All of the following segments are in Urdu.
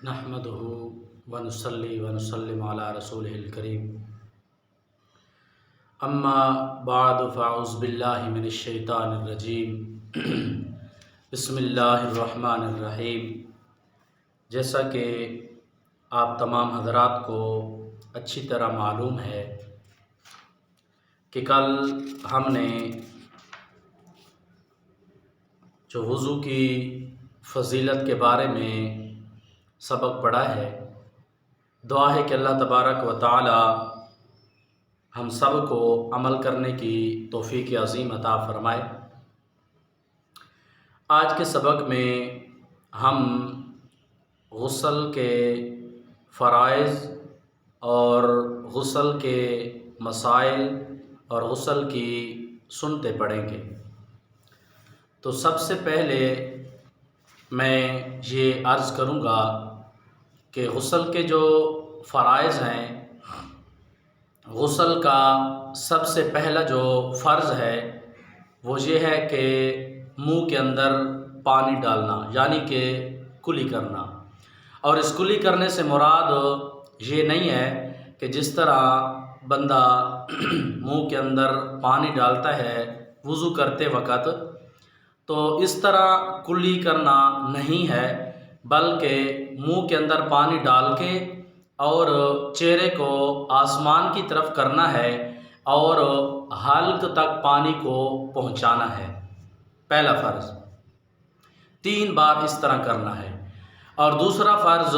نحمده ونصلي ونسلم على رسوله الكريم اما بعد فاعوذ باللہ من الشیطان الرجیم بسم اللہ الرحمن الرحیم۔ جیسا کہ آپ تمام حضرات کو اچھی طرح معلوم ہے کہ کل ہم نے جو وضو کی فضیلت کے بارے میں سبق پڑھا ہے، دعا ہے کہ اللہ تبارک و تعالی ہم سب کو عمل کرنے کی توفیق عظیم عطا فرمائے۔ آج کے سبق میں ہم غسل کے فرائض اور غسل کے مسائل اور غسل کی سنتیں پڑھیں گے۔ تو سب سے پہلے میں یہ عرض کروں گا کہ غسل کے جو فرائض ہیں، غسل کا سب سے پہلا جو فرض ہے وہ یہ ہے کہ منہ کے اندر پانی ڈالنا، یعنی کہ کلی کرنا۔ اور اس کلی کرنے سے مراد یہ نہیں ہے کہ جس طرح بندہ منہ کے اندر پانی ڈالتا ہے وضو کرتے وقت، تو اس طرح کلی کرنا نہیں ہے، بلکہ منہ کے اندر پانی ڈال کے اور چہرے کو آسمان کی طرف کرنا ہے اور حلق تک پانی کو پہنچانا ہے، پہلا فرض 3 بار اس طرح کرنا ہے۔ اور دوسرا فرض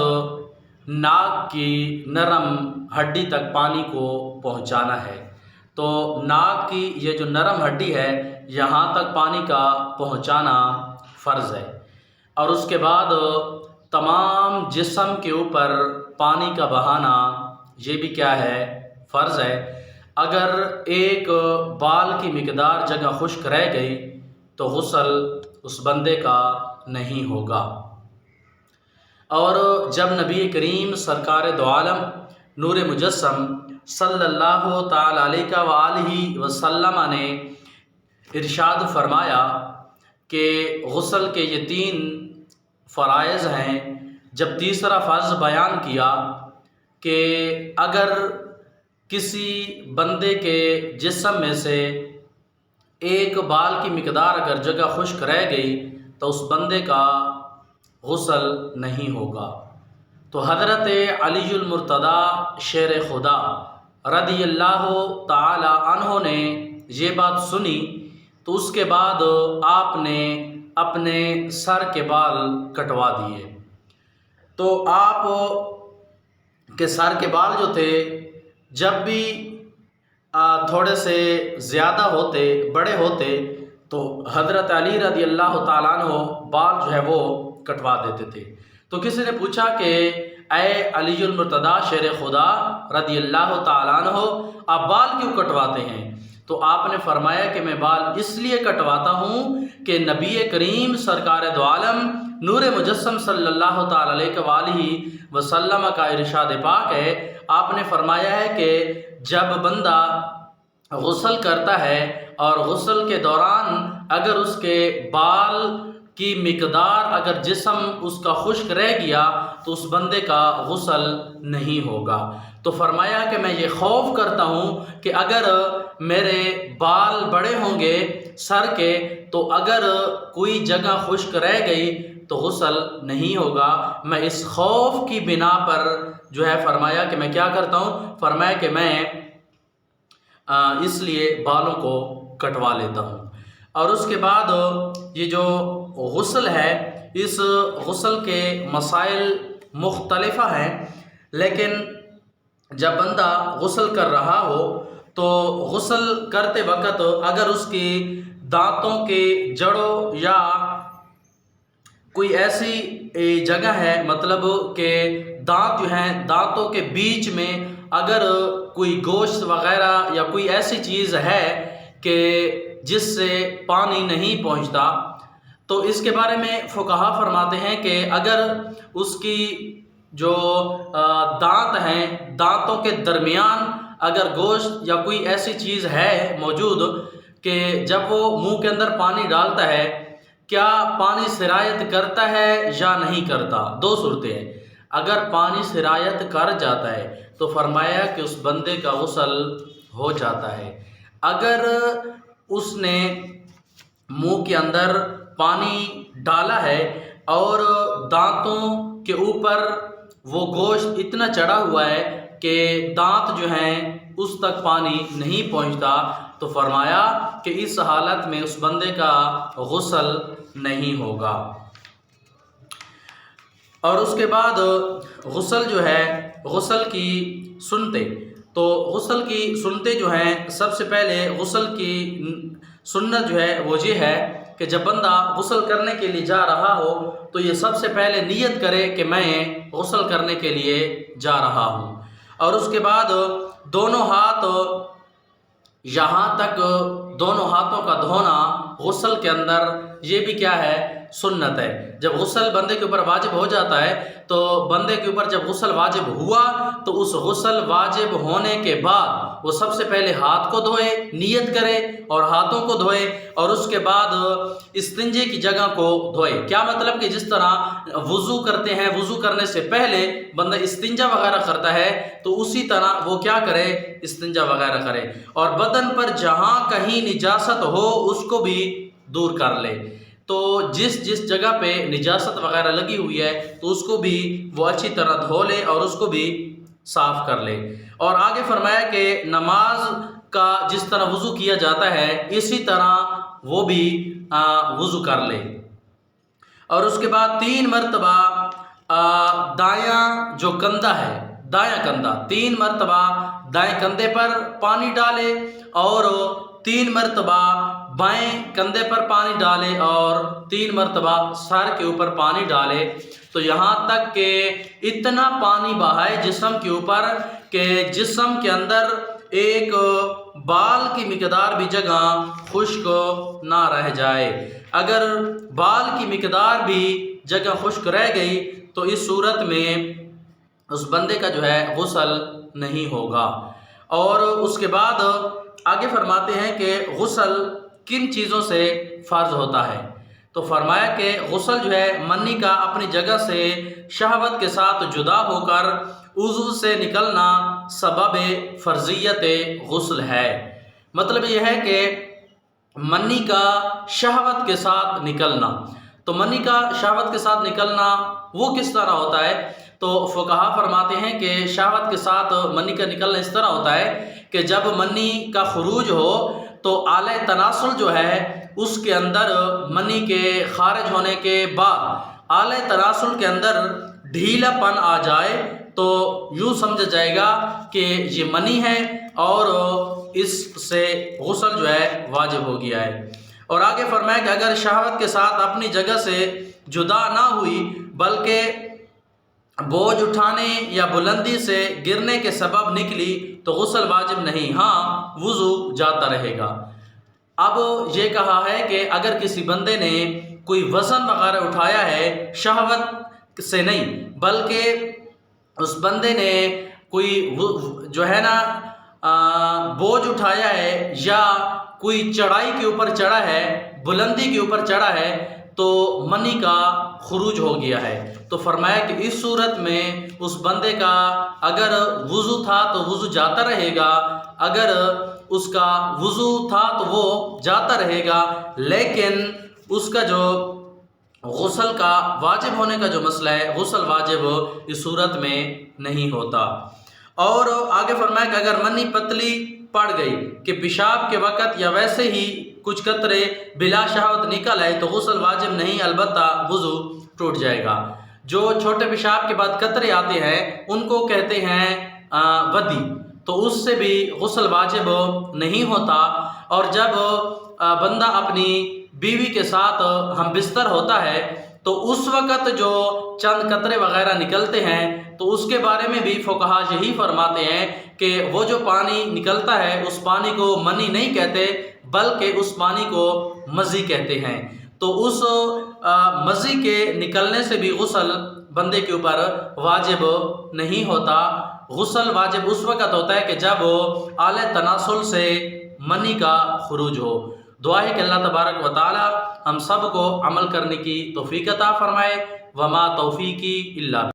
ناک کی نرم ہڈی تک پانی کو پہنچانا ہے۔ تو ناک کی یہ جو نرم ہڈی ہے یہاں تک پانی کا پہنچانا فرض ہے۔ اور اس کے بعد تمام جسم کے اوپر پانی کا بہانا یہ بھی کیا ہے؟ فرض ہے۔ اگر ایک بال کی مقدار جگہ خشک رہ گئی تو غسل اس بندے کا نہیں ہوگا۔ اور جب نبی کریم سرکار دو عالم نور مجسم صلی اللہ تعالی علیہ وآلہ وسلم نے ارشاد فرمایا کہ غسل کے یہ 3 فرائض ہیں، جب تیسرا فرض بیان کیا کہ اگر کسی بندے کے جسم میں سے ایک بال کی مقدار اگر جگہ خشک رہ گئی تو اس بندے کا غسل نہیں ہوگا۔ تو حضرت علی المرتضی شیر خدا رضی اللہ تعالی عنہ نے یہ بات سنی تو اس کے بعد آپ نے اپنے سر کے بال کٹوا دیے۔ تو آپ کے سر کے بال جو تھے جب بھی تھوڑے سے زیادہ ہوتے، بڑے ہوتے، تو حضرت علی رضی اللہ تعالیٰ عنہ بال جو ہے وہ کٹوا دیتے تھے۔ تو کسی نے پوچھا کہ اے علی المرتضی شیر خدا رضی اللہ تعالیٰ عنہ، آپ بال کیوں کٹواتے ہیں؟ تو آپ نے فرمایا کہ میں بال اس لیے کٹواتا ہوں کہ نبی کریم سرکار دو عالم نور مجسم صلی اللہ تعالی علیہ وآلہ وسلم کا ارشاد پاک ہے، آپ نے فرمایا ہے کہ جب بندہ غسل کرتا ہے اور غسل کے دوران اگر اس کے بال کی مقدار اگر جسم اس کا خشک رہ گیا تو اس بندے کا غسل نہیں ہوگا۔ تو فرمایا کہ میں یہ خوف کرتا ہوں کہ اگر میرے بال بڑے ہوں گے سر کے تو اگر کوئی جگہ خشک رہ گئی تو غسل نہیں ہوگا۔ میں اس خوف کی بنا پر جو ہے فرمایا کہ میں کیا کرتا ہوں؟ فرمایا کہ میں اس لیے بالوں کو کٹوا لیتا ہوں۔ اور اس کے بعد یہ جو غسل ہے، اس غسل کے مسائل مختلف ہیں، لیکن جب بندہ غسل کر رہا ہو تو غسل کرتے وقت اگر اس کی دانتوں کے جڑوں یا کوئی ایسی جگہ ہے، مطلب کہ دانت جو ہیں دانتوں کے بیچ میں اگر کوئی گوشت وغیرہ یا کوئی ایسی چیز ہے کہ جس سے پانی نہیں پہنچتا، تو اس کے بارے میں فقہا فرماتے ہیں کہ اگر اس کی جو دانت ہیں دانتوں کے درمیان اگر گوشت یا کوئی ایسی چیز ہے موجود کہ جب وہ منہ کے اندر پانی ڈالتا ہے کیا پانی سرایت کرتا ہے یا نہیں کرتا؟ 2 صورتیں ہیں۔ اگر پانی سرایت کر جاتا ہے تو فرمایا کہ اس بندے کا غسل ہو جاتا ہے۔ اگر اس نے منہ کے اندر پانی ڈالا ہے اور دانتوں کے اوپر وہ گوشت اتنا چڑھا ہوا ہے کہ دانت جو ہیں اس تک پانی نہیں پہنچتا، تو فرمایا کہ اس حالت میں اس بندے کا غسل نہیں ہوگا۔ اور اس کے بعد غسل جو ہے، غسل کی سنتیں، تو غسل کی سنتیں جو ہیں، سب سے پہلے غسل کی سنت جو ہے وہ یہ ہے کہ جب بندہ غسل کرنے کے لیے جا رہا ہو تو یہ سب سے پہلے نیت کرے کہ میں غسل کرنے کے لیے جا رہا ہوں، اور اس کے بعد دونوں ہاتھ یہاں تک، دونوں ہاتھوں کا دھونا غسل کے اندر یہ بھی کیا ہے؟ سنت ہے۔ جب غسل بندے کے اوپر واجب ہو جاتا ہے تو بندے کے اوپر جب غسل واجب ہوا تو اس غسل واجب ہونے کے بعد وہ سب سے پہلے ہاتھ کو دھوئے، نیت کرے اور ہاتھوں کو دھوئے، اور اس کے بعد استنجے کی جگہ کو دھوئے۔ کیا مطلب کہ جس طرح وضو کرتے ہیں، وضو کرنے سے پہلے بندہ استنجا وغیرہ کرتا ہے تو اسی طرح وہ کیا کرے؟ استنجا وغیرہ کرے، اور بدن پر جہاں کہیں نجاست ہو اس کو بھی دور کر لے۔ تو جس جگہ پہ نجاست وغیرہ لگی ہوئی ہے تو اس کو بھی وہ اچھی طرح دھو لے اور اس کو بھی صاف کر لے۔ اور آگے فرمایا کہ نماز کا جس طرح وضو کیا جاتا ہے اسی طرح وہ بھی وضو کر لے، اور اس کے بعد 3 مرتبہ دایاں جو کندھا ہے، دایاں کندھا 3 مرتبہ دائیں کندھے پر پانی ڈالے، اور 3 مرتبہ بائیں کندھے پر پانی ڈالے، اور 3 مرتبہ سر کے اوپر پانی ڈالے، تو یہاں تک کہ اتنا پانی بہائے جسم کے اوپر کہ جسم کے اندر ایک بال کی مقدار بھی جگہ خشک نہ رہ جائے۔ اگر بال کی مقدار بھی جگہ خشک رہ گئی تو اس صورت میں اس بندے کا جو ہے غسل نہیں ہوگا۔ اور اس کے بعد آگے فرماتے ہیں کہ غسل کن چیزوں سے فرض ہوتا ہے، تو فرمایا کہ غسل جو ہے منی کا اپنی جگہ سے شہوت کے ساتھ جدا ہو کر عضو سے نکلنا سبب فرضیت غسل ہے۔ مطلب یہ ہے کہ منی کا شہوت کے ساتھ نکلنا، تو منی کا شہوت کے ساتھ نکلنا وہ کس طرح ہوتا ہے؟ تو فقہا فرماتے ہیں کہ شہوت کے ساتھ منی کا نکلنا اس طرح ہوتا ہے کہ جب منی کا خروج ہو تو آلہ تناسل جو ہے اس کے اندر منی کے خارج ہونے کے بعد آلہ تناسل کے اندر ڈھیلا پن آ جائے تو یوں سمجھا جائے گا کہ یہ منی ہے اور اس سے غسل جو ہے واجب ہو گیا ہے۔ اور آگے فرمایا کہ اگر شہوت کے ساتھ اپنی جگہ سے جدا نہ ہوئی بلکہ بوجھ اٹھانے یا بلندی سے گرنے کے سبب نکلی تو غسل واجب نہیں، ہاں وضو جاتا رہے گا۔ اب یہ کہا ہے کہ اگر کسی بندے نے کوئی وزن وغیرہ اٹھایا ہے شہوت سے نہیں، بلکہ اس بندے نے کوئی جو ہے نا بوجھ اٹھایا ہے یا کوئی چڑھائی کے اوپر چڑھا ہے، بلندی کے اوپر چڑھا ہے تو منی کا خروج ہو گیا ہے، تو فرمایا کہ اس صورت میں اس بندے کا اگر وضو تھا تو وضو جاتا رہے گا، اگر اس کا وضو تھا تو وہ جاتا رہے گا، لیکن اس کا جو غسل کا واجب ہونے کا جو مسئلہ ہے غسل واجب اس صورت میں نہیں ہوتا۔ اور آگے فرمایا کہ اگر منی پتلی پڑ گئی کہ پیشاب کے وقت یا ویسے ہی کچھ قطرے بلا شہوت نکل آئے تو غسل واجب نہیں، البتہ وضو ٹوٹ جائے گا۔ جو چھوٹے پیشاب کے بعد قطرے آتے ہیں ان کو کہتے ہیں ودی، تو اس سے بھی غسل واجب نہیں ہوتا۔ اور جب بندہ اپنی بیوی کے ساتھ ہم بستر ہوتا ہے تو اس وقت جو چند قطرے وغیرہ نکلتے ہیں تو اس کے بارے میں بھی فقہا یہی فرماتے ہیں کہ وہ جو پانی نکلتا ہے اس پانی کو منی نہیں کہتے بلکہ اس پانی کو مزی کہتے ہیں، تو اس مزی کے نکلنے سے بھی غسل بندے کے اوپر واجب نہیں ہوتا۔ غسل واجب اس وقت ہوتا ہے کہ جب آلہ تناسل سے منی کا خروج ہو۔ دعا ہے کہ اللہ تبارک و تعالی ہم سب کو عمل کرنے کی توفیق عطا فرمائے۔ وما توفیقی الا